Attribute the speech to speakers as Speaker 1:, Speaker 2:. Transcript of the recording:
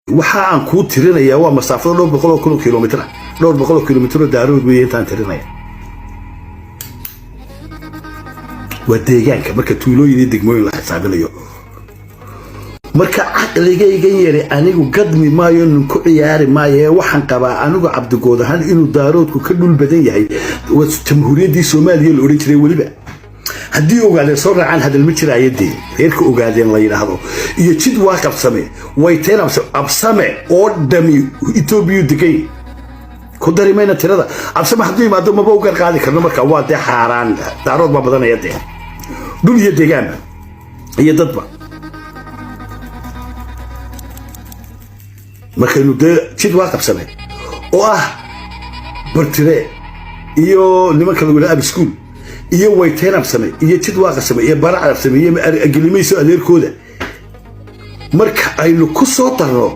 Speaker 1: waxa aan ku tirinayaa waa masaafado 200 kilomitir 200 kilomitir daarood weeye intaan tirinaya wadeegaanka marka tuulooyin degmooyin la xisaabinayo marka aqligayga yari anigu gadmi maayo ku ciyaari maayo waxaan qabaa anigu cabdigood ahaan inuu daaroodku ka dhul badan yahay jamhuuriyaddii Soomaaliya la oran jiray waliba haddii ogaadeen soo raacaan hadal ma jiraayadii heerka ogaadeen la yiraahdo iyo jid waa qabsame way teen absame oo dhami Itoobiya degay ku dareemayna tirada absame haddii imaado ma buu qaadi karno marka waa de xaaraan daarood ba badan ayadii dhul iyo deegaan iyo dadba markaynu de jid waa qabsame oo ah bartire iyo nimanka lagu leeyahay school iyo way teen absame iyo jid waa qabsame iyo barac absame iyo agilimayso adeerkooda marka aynu ku soo darno